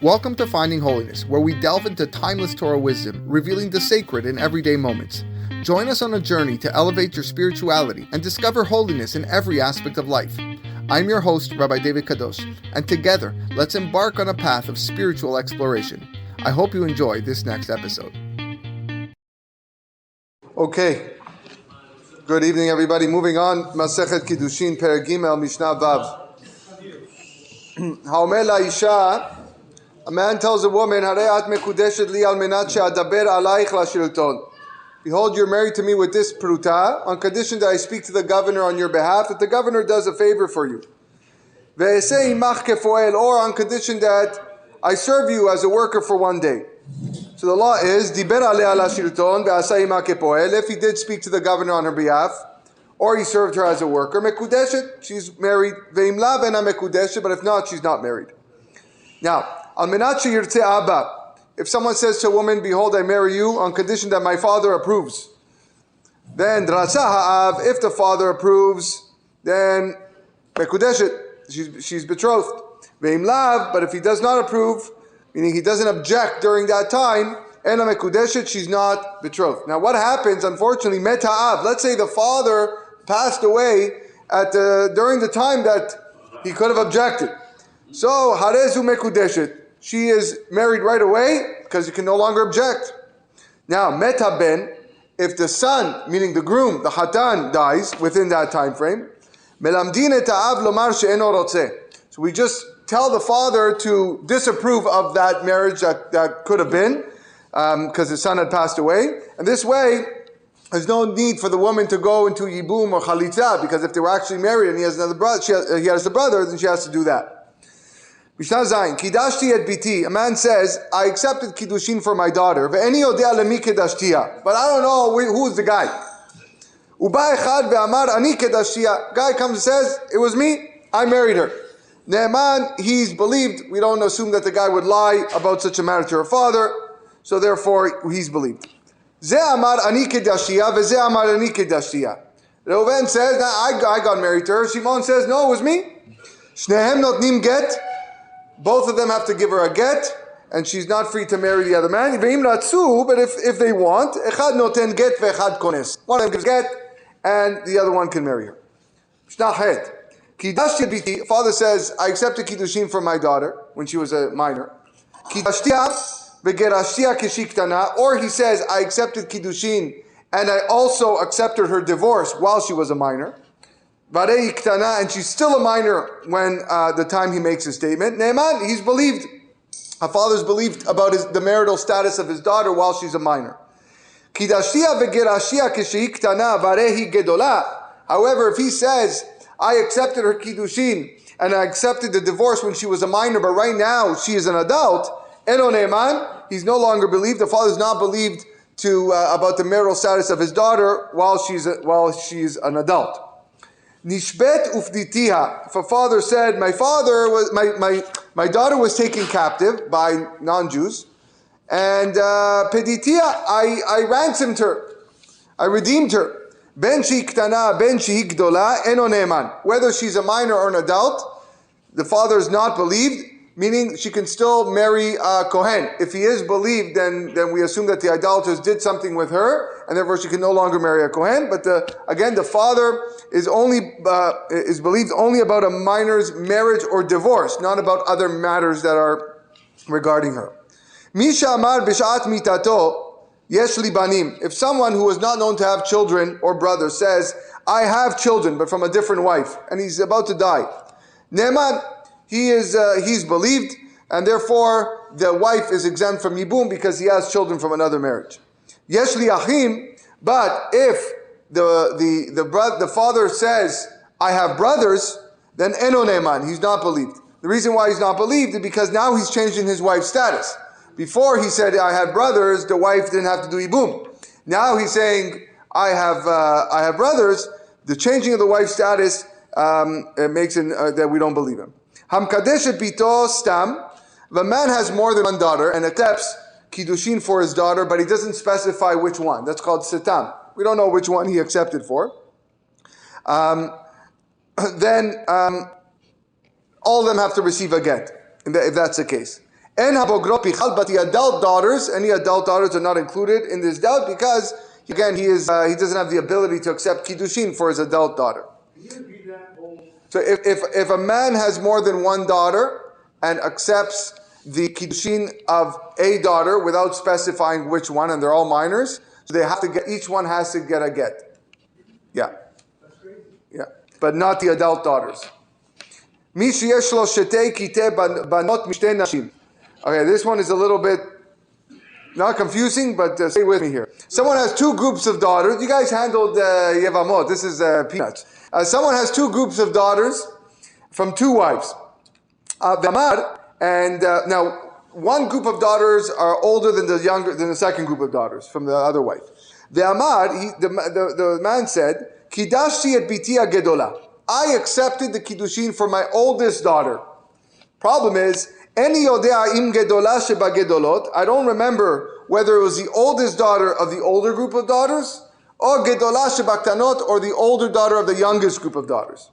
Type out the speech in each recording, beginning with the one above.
Welcome to Finding Holiness, where we delve into timeless Torah wisdom, revealing the sacred in everyday moments. Join us on a journey to elevate your spirituality and discover holiness in every aspect of life. I'm your host, Rabbi David Kadosh, and together, let's embark on a path of spiritual exploration. I hope you enjoy this next episode. Okay. Good evening, everybody. Moving on, Masechet Kiddushin, Perek Gimel, Mishnah Vav. Haomer la'isha, a man tells a woman, Harei at mekudeshet li al menat she'adaber alayich lashilton. Behold, you're married to me with this pruta, on condition that I speak to the governor on your behalf, that the governor does a favor for you. Ve'esei imach kefoel, or on condition that I serve you as a worker for one day. So the law is, diber alei lashilton ve'asei imach kefoel, if he did speak to the governor on her behalf, or he served her as a worker, mekudeshet, she's married, ve'im la vena mekudeshet, but if not, she's not married. Now, al menat sheyirtze abba, if someone says to a woman, behold, I marry you on condition that my father approves, then drasa ha'av, if the father approves, then mekudeshet, she's betrothed. Ve'im lav, but if he does not approve, meaning he doesn't object during that time, ena mekudeshet, she's not betrothed. Now what happens, unfortunately, met ha'av, let's say the father passed away during the time that he could have objected. So, harezu mekudeshet, she is married right away because you can no longer object. Now, meta ben, if the son, meaning the groom, the hatan, dies within that time frame, melamdin et ha'av lomar she'eno rotzeh. So we just tell the father to disapprove of that marriage that could have been, because the son had passed away. And this way, there's no need for the woman to go into yibum or chalitza, because if they were actually married and he has another brother, he has a brother, then she has to do that. Mishnah Zayin, Kidashti et biti. A man says, I accepted Kiddushin for my daughter. Ve'eni yodea lemi kedashtiya. But I don't know who's the guy. Uba echad ve'amar ani kedashtiya. Guy comes and says, it was me, I married her. Ne'eman, he's believed. We don't assume that the guy would lie about such a matter to her father, so therefore he's believed. Ze amar ani kedashtiya ve'ze amar ani kedashtiya. Reuven says, I got married to her. Shimon says, no, it was me. Shnehem notnim get. Both of them have to give her a get, and she's not free to marry the other man. But if they want, echad noten get ve'echad kones. One of them gives get, and the other one can marry her. Father says, I accepted Kiddushin for my daughter when she was a minor. Or he says, I accepted Kiddushin, and I also accepted her divorce while she was a minor. And she's still a minor when the time he makes his statement. Ne'eman, he's believed. A father's believed about the marital status of his daughter while she's a minor. However, if he says, I accepted her kiddushin and I accepted the divorce when she was a minor, but right now she is an adult, eno ne'eman, he's no longer believed. The father's not believed about the marital status of his daughter while she's an adult. Nishbet ufditiha. If a father said, my daughter was taken captive by non-Jews, and peditia, I ransomed her, I redeemed her. Ben shi ktana, ben shi gdola, eno ne'eman. Whether she's a minor or an adult, the father is not believed, meaning she can still marry a Kohen. If he is believed, then we assume that the idolaters did something with her, and therefore she can no longer marry a Kohen. But again, the father is believed only about a minor's marriage or divorce, not about other matters that are regarding her. Misha amar b'shat mitato yesh li banim. If someone who is not known to have children or brothers says, I have children, but from a different wife, and he's about to die, Ne'eman, he's believed, and therefore the wife is exempt from yibum because he has children from another marriage. Yesh li achim, but if the father says, I have brothers, then eno ne'eman, he's not believed. The reason why he's not believed is because now he's changing his wife's status. Before he said, I had brothers, the wife didn't have to do yibum. Now he's saying, I have brothers. The changing of the wife's status makes it that we don't believe him. Hamkadesh et bito stam. The man has more than one daughter and accepts Kiddushin for his daughter, but he doesn't specify which one. That's called sitam. We don't know which one he accepted for. Then all of them have to receive a get, if that's the case. En habogrot pichal, but the adult daughters, any adult daughters are not included in this doubt because, again, he doesn't have the ability to accept Kiddushin for his adult daughter. So if a man has more than one daughter and accepts the Kiddushin of a daughter without specifying which one, and they're all minors, so they have to get, each one has to get a get. Yeah. Yeah. But not the adult daughters. Okay, this one is a little bit not confusing, but stay with me here. Someone has two groups of daughters. You guys handled Yevamot. This is peanuts. Someone has two groups of daughters from two wives. And now one group of daughters are older than the second group of daughters from the other wife. The man said, Kidashti et biti gedola. I accepted the Kiddushin for my oldest daughter. Problem is, Eni yodea im gedola sheba gedolot. I don't remember whether it was the oldest daughter of the older group of daughters, or gedola sheba ktanot, or the older daughter of the youngest group of daughters.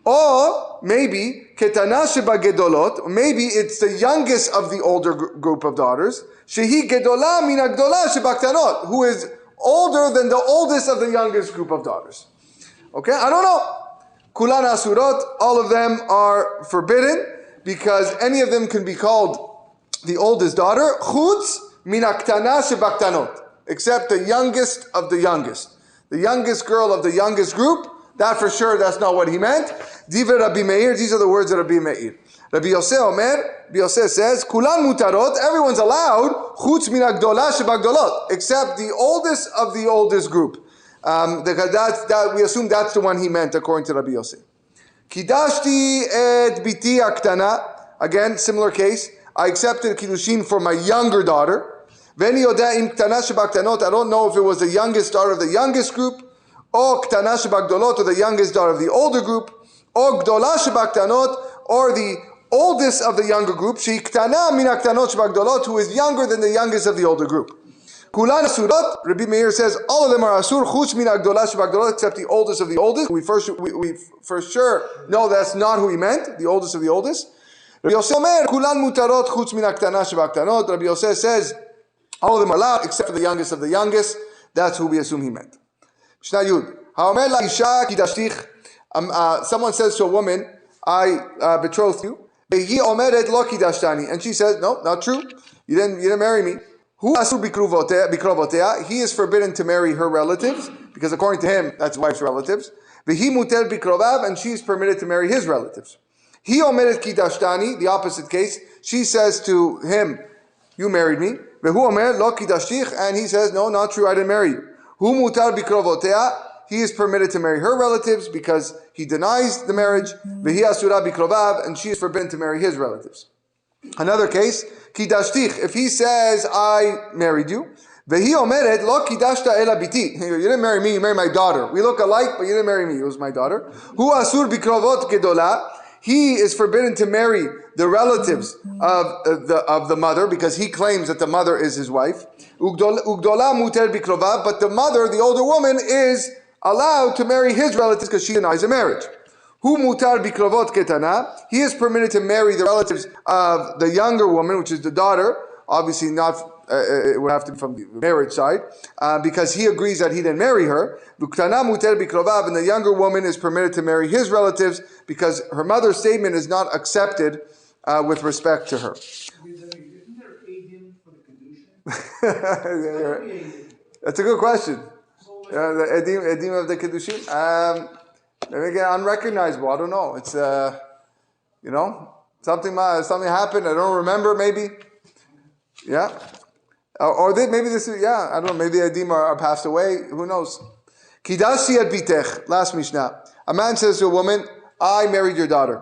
Or maybe ketana sheba gedolot. Maybe it's the youngest of the older group of daughters. Shehi gedola min agdola sheba ktanot, who is older than the oldest of the youngest group of daughters. Okay, I don't know. Kulan asurot, all of them are forbidden because any of them can be called the oldest daughter. Chutz min aktana shebaktanot, except the youngest of the youngest. The youngest girl of the youngest group, that for sure, that's not what he meant. Divrei Rabbi Meir, these are the words of Rabbi Meir. Rabbi Yosef Omer, Rabbi Yosef says, Kulan mutarot, everyone's allowed, chutz min agdola shebagdolot, except the oldest of the oldest group. We assume that's the one he meant according to Rabbi Yosef. Kidashti et biti aktana, again, similar case. I accepted Kiddushin for my younger daughter. Veni yoda im ktana shebaktanot, I don't know if it was the youngest daughter of the youngest group, or ktana shebagdolot, or the youngest daughter of the older group, or gdola shebaktanot, or the oldest of the younger group, she ktana min aktanot shebagdolot, who is younger than the youngest of the older group. Kulan asurot, Rabbi Meir says all of them are asur, chutz min agdola shebagdolot, except the oldest of the oldest. We for sure know that's not who he meant, the oldest of the oldest. Rabbi Yosef Omer, kulan mutarot, chutz min aktana shebaktanot. Rabbi Yosef says all of them are allowed, except for the youngest of the youngest. That's who we assume he meant. Mishnah Yud. Haomer la isha kidashtich. Someone says to a woman, I betrothed you. He omeret lo kidashtani, and she says, no, not true. You didn't marry me. Who asur bikrovotea? He is forbidden to marry her relatives because according to him, that's wife's relatives. V'hi muter bikrovav, and she is permitted to marry his relatives. He omeret kidashtani, the opposite case. She says to him, you married me. V'hu omer lo kidashtich, and he says, no, not true, I didn't marry you. Hu mutar bikrovotea, he is permitted to marry her relatives because he denies the marriage. V'hi asura bikrovav, and she is forbidden to marry his relatives. Another case, kidashtich, if he says, I married you, vehi omeret lo kidashta ela biti. You didn't marry me, you married my daughter. We look alike, but you didn't marry me, it was my daughter. Hu asur bikrovot gedola, he is forbidden to marry the relatives of the mother because he claims that the mother is his wife. Ugdola muter bikrovav, but the mother, the older woman, is allowed to marry his relatives because she denies a marriage. Hu mutar bikrovot ketana, he is permitted to marry the relatives of the younger woman, which is the daughter, obviously not, it would have to be from the marriage side, because he agrees that he didn't marry her. V'ktana mutar bikrovav, and the younger woman is permitted to marry his relatives because her mother's statement is not accepted with respect to her. Isn't there Adim for the Kiddushin? That's a good question. The edim of the Kiddushin? Again, unrecognizable. I don't know. It's something happened. I don't remember. Maybe, yeah, or maybe this is I don't know. Maybe the edim are passed away. Who knows? Kidashi at bitech. Last Mishnah. A man says to a woman, "I married your daughter."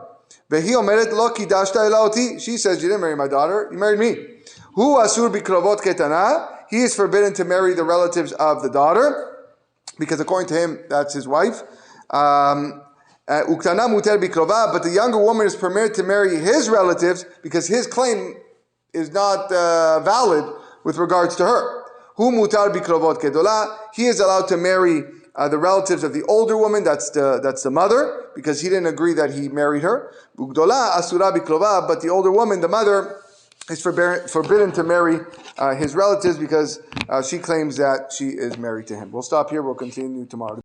Vehi omeret lo kidashta elaoti. She says, "You didn't marry my daughter. You married me." Hu asur bikrovot ketana. He is forbidden to marry the relatives of the daughter because according to him, that's his wife. Uktana muter bikrova, but the younger woman is permitted to marry his relatives because his claim is not valid with regards to her. Hu mutar bikrovot kedola, he is allowed to marry the relatives of the older woman, that's the mother, because he didn't agree that he married her. Ugdola asura bikrova, but the older woman, the mother, He's forbidden to marry his relatives because she claims that she is married to him. We'll stop here. We'll continue tomorrow.